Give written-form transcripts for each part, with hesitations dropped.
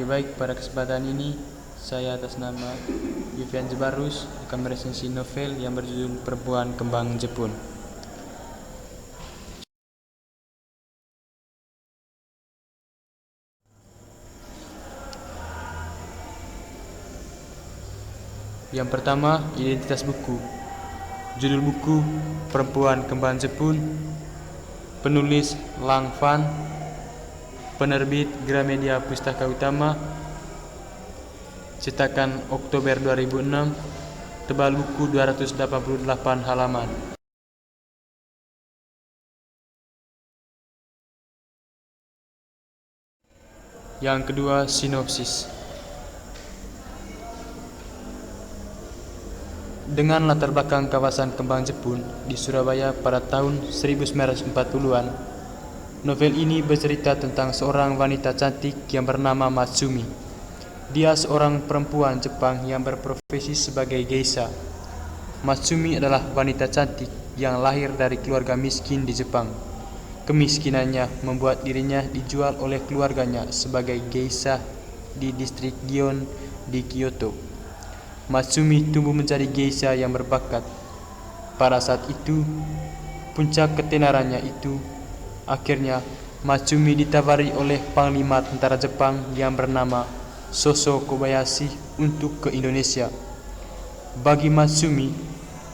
Oke, baik, pada kesempatan ini saya atas nama Yufian Jebarus akan meresensi novel yang berjudul Perempuan Kembang Jepun. Yang pertama, identitas buku. Judul buku Perempuan Kembang Jepun, penulis Lang Fan, penerbit Gramedia Pustaka Utama, cetakan Oktober 2006, tebal buku 288 halaman. Yang kedua, sinopsis. Dengan latar belakang kawasan Kembang Jepun di Surabaya pada tahun 1940-an, novel ini bercerita tentang seorang wanita cantik yang bernama Matsumi. Dia seorang perempuan Jepang yang berprofesi sebagai geisha. Matsumi adalah wanita cantik yang lahir dari keluarga miskin di Jepang. Kemiskinannya membuat dirinya dijual oleh keluarganya sebagai geisha di distrik Gion di Kyoto. Matsumi tumbuh menjadi geisha yang berbakat. Pada saat itu, puncak ketenarannya itu, akhirnya Matsumi ditawari oleh Panglima Tentara Jepang yang bernama Soso Kobayashi untuk ke Indonesia. Bagi Matsumi,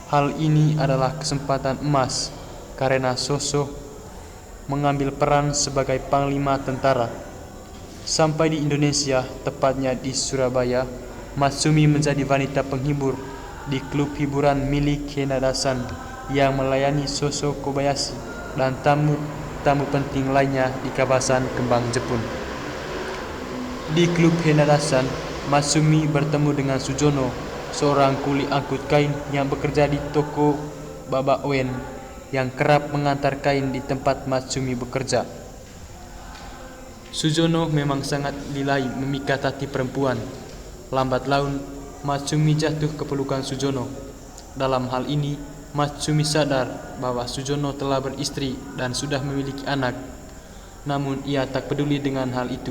hal ini adalah kesempatan emas karena Soso mengambil peran sebagai Panglima Tentara. Sampai di Indonesia, tepatnya di Surabaya, Matsumi menjadi wanita penghibur di klub hiburan milik Henadasan yang melayani Soso Kobayashi dan tamu-tamu penting lainnya di kawasan Kembang Jepun. Di klub Henadasan, Matsumi bertemu dengan Sujono, seorang kuli angkut kain yang bekerja di toko Baba Oen yang kerap mengantar kain di tempat Matsumi bekerja. Sujono memang sangat lilahi memikat hati perempuan. Lambat laun, Matsumi jatuh ke pelukan Sujono. Dalam hal ini, Matsumi sadar bahwa Sujono telah beristri dan sudah memiliki anak. Namun ia tak peduli dengan hal itu.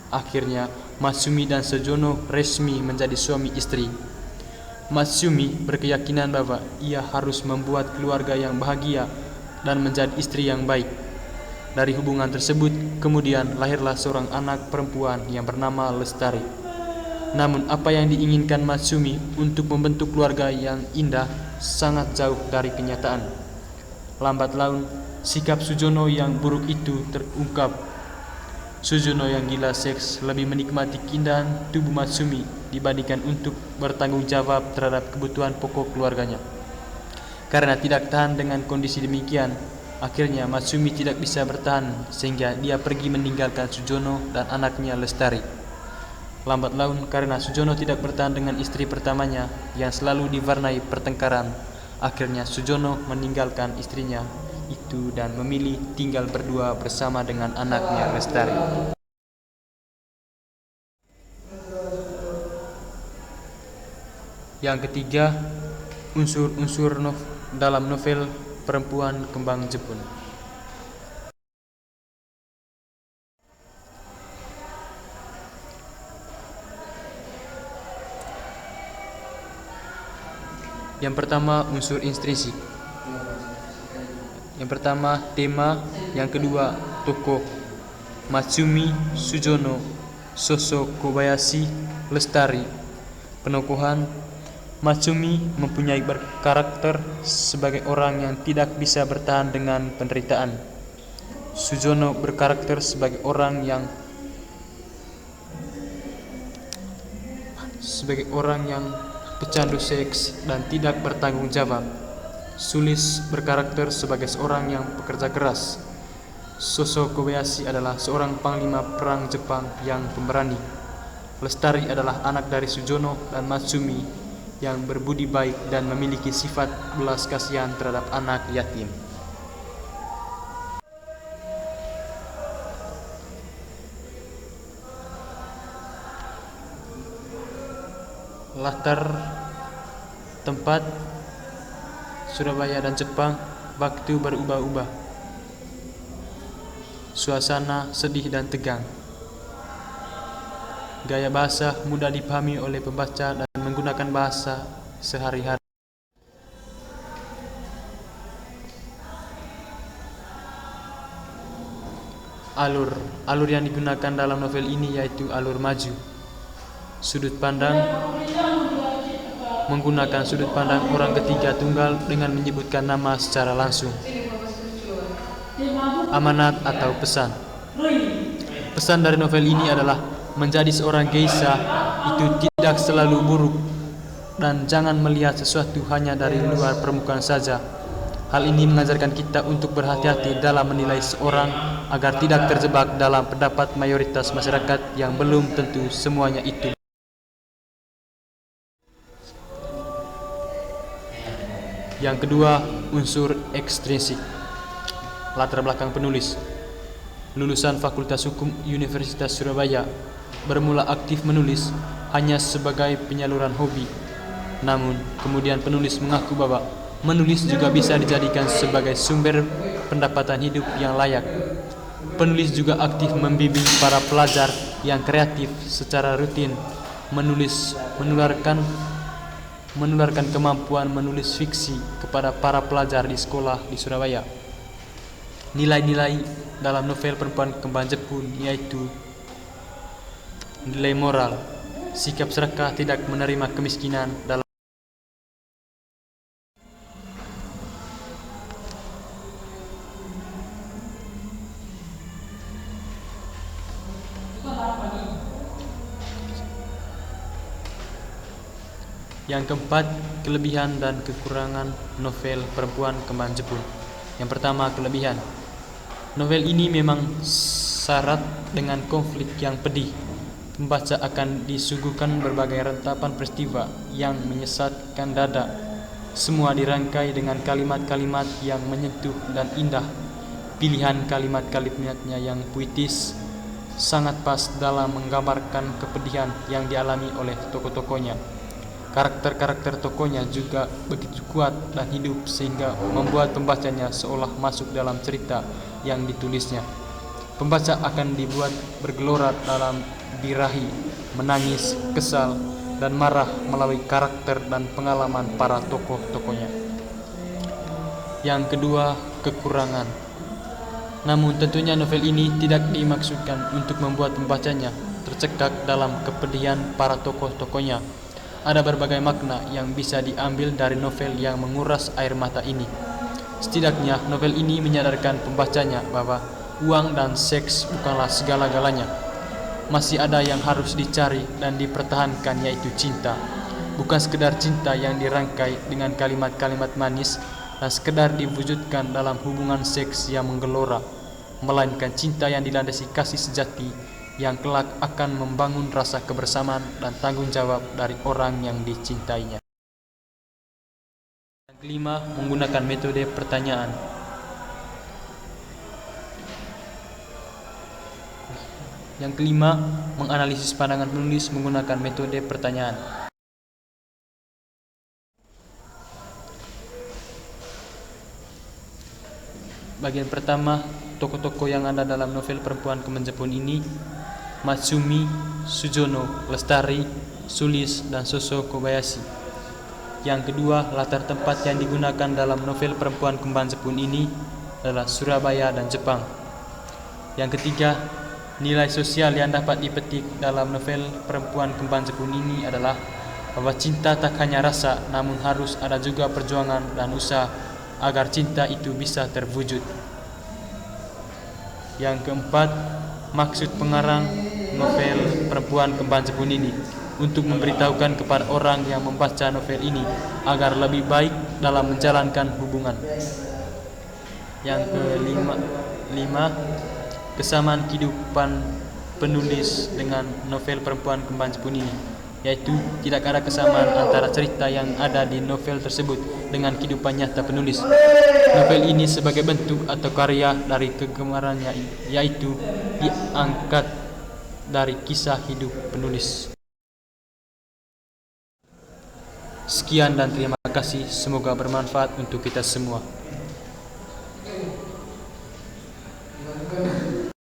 Akhirnya, Matsumi dan Sujono resmi menjadi suami istri. Matsumi berkeyakinan bahwa ia harus membuat keluarga yang bahagia dan menjadi istri yang baik. Dari hubungan tersebut, kemudian lahirlah seorang anak perempuan yang bernama Lestari. Namun apa yang diinginkan Matsumi untuk membentuk keluarga yang indah sangat jauh dari kenyataan. Lambat laun, sikap Sujono yang buruk itu terungkap. Sujono yang gila seks lebih menikmati keindahan tubuh Matsumi dibandingkan untuk bertanggung jawab terhadap kebutuhan pokok keluarganya. Karena tidak tahan dengan kondisi demikian, akhirnya Matsumi tidak bisa bertahan sehingga dia pergi meninggalkan Sujono dan anaknya Lestari. Lambat laun, karena Sujono tidak bertahan dengan istri pertamanya yang selalu diwarnai pertengkaran, akhirnya Sujono meninggalkan istrinya itu dan memilih tinggal berdua bersama dengan anaknya Lestari. Yang ketiga, unsur-unsur dalam novel Perempuan Kembang Jepun. Yang pertama, unsur intrinsik. Yang pertama, tema. Yang kedua, tokoh. Matsumi, Sujono, Soso Kobayashi, Lestari. Penokohan. Matsumi mempunyai karakter sebagai orang yang tidak bisa bertahan dengan penderitaan. Sujono berkarakter sebagai orang yang pecandu seks dan tidak bertanggung jawab. Sulis berkarakter sebagai seorang yang pekerja keras. Soso Kobayashi adalah seorang panglima perang Jepang yang pemberani. Lestari adalah anak dari Sujono dan Matsumi yang berbudi baik dan memiliki sifat belas kasihan terhadap anak yatim. Latar tempat Surabaya dan Jepang, waktu berubah-ubah. Suasana sedih dan tegang. Gaya bahasa mudah dipahami oleh pembaca dan menggunakan bahasa sehari-hari. Alur yang digunakan dalam novel ini yaitu alur maju. Sudut pandang menggunakan sudut pandang orang ketiga tunggal dengan menyebutkan nama secara langsung. Amanat atau pesan. Pesan dari novel ini adalah menjadi seorang geisha itu tidak selalu buruk dan jangan melihat sesuatu hanya dari luar permukaan saja. Hal ini mengajarkan kita untuk berhati-hati dalam menilai seorang agar tidak terjebak dalam pendapat mayoritas masyarakat yang belum tentu semuanya itu. Yang kedua, unsur ekstrinsik. Latar belakang penulis. Lulusan Fakultas Hukum Universitas Surabaya, bermula aktif menulis hanya sebagai penyaluran hobi. Namun, kemudian penulis mengaku bahwa menulis juga bisa dijadikan sebagai sumber pendapatan hidup yang layak. Penulis juga aktif membimbing para pelajar yang kreatif secara rutin. Menulis menularkan kemampuan menulis fiksi kepada para pelajar di sekolah di Surabaya. Nilai-nilai dalam novel Perempuan Kembang Jepun yaitu nilai moral, sikap serakah, tidak menerima kemiskinan dalam Yang keempat, kelebihan dan kekurangan novel Perempuan Kembang Jepun. Yang pertama, kelebihan. Novel ini memang syarat dengan konflik yang pedih. Pembaca akan disuguhkan berbagai rentapan peristiwa yang menyesatkan dada. Semua dirangkai dengan kalimat-kalimat yang menyentuh dan indah. Pilihan kalimat-kalimatnya yang puitis sangat pas dalam menggambarkan kepedihan yang dialami oleh tokoh-tokohnya. Karakter-karakter tokohnya juga begitu kuat dan hidup sehingga membuat pembacanya seolah masuk dalam cerita yang ditulisnya. Pembaca akan dibuat bergelora dalam birahi, menangis, kesal, dan marah melalui karakter dan pengalaman para tokoh-tokohnya. Yang kedua, kekurangan. Namun tentunya novel ini tidak dimaksudkan untuk membuat pembacanya tercekak dalam kepedihan para tokoh-tokohnya. Ada berbagai makna yang bisa diambil dari novel yang menguras air mata ini. Setidaknya novel ini menyadarkan pembacanya bahwa uang dan seks bukanlah segala-galanya. Masih ada yang harus dicari dan dipertahankan, yaitu cinta. Bukan sekedar cinta yang dirangkai dengan kalimat-kalimat manis dan sekedar diwujudkan dalam hubungan seks yang menggelora, melainkan cinta yang dilandasi kasih sejati yang kelak akan membangun rasa kebersamaan dan tanggung jawab dari orang yang dicintainya. Yang kelima, menggunakan metode pertanyaan. Yang kelima, menganalisis pandangan penulis menggunakan metode pertanyaan. Bagian pertama, tokoh-tokoh yang ada dalam novel Perempuan Kembang Jepun ini: Matsumi, Sujono, Lestari, Sulis, dan Soso Kobayashi. Yang kedua, latar tempat yang digunakan dalam novel Perempuan Kembang Jepun ini adalah Surabaya dan Jepang. Yang ketiga, nilai sosial yang dapat dipetik dalam novel Perempuan Kembang Jepun ini adalah bahwa cinta tak hanya rasa, namun harus ada juga perjuangan dan usaha agar cinta itu bisa terwujud. Yang keempat, maksud pengarang novel Perempuan Kembang Jepun ini untuk memberitahukan kepada orang yang membaca novel ini agar lebih baik dalam menjalankan hubungan. Yang kelima, kesamaan kehidupan penulis dengan novel Perempuan Kembang Jepun ini, yaitu tidak ada kesamaan antara cerita yang ada di novel tersebut dengan kehidupan nyata penulis. Novel ini sebagai bentuk atau karya dari kegemarannya, yaitu diangkat dari kisah hidup penulis. Sekian dan terima kasih, semoga bermanfaat untuk kita semua.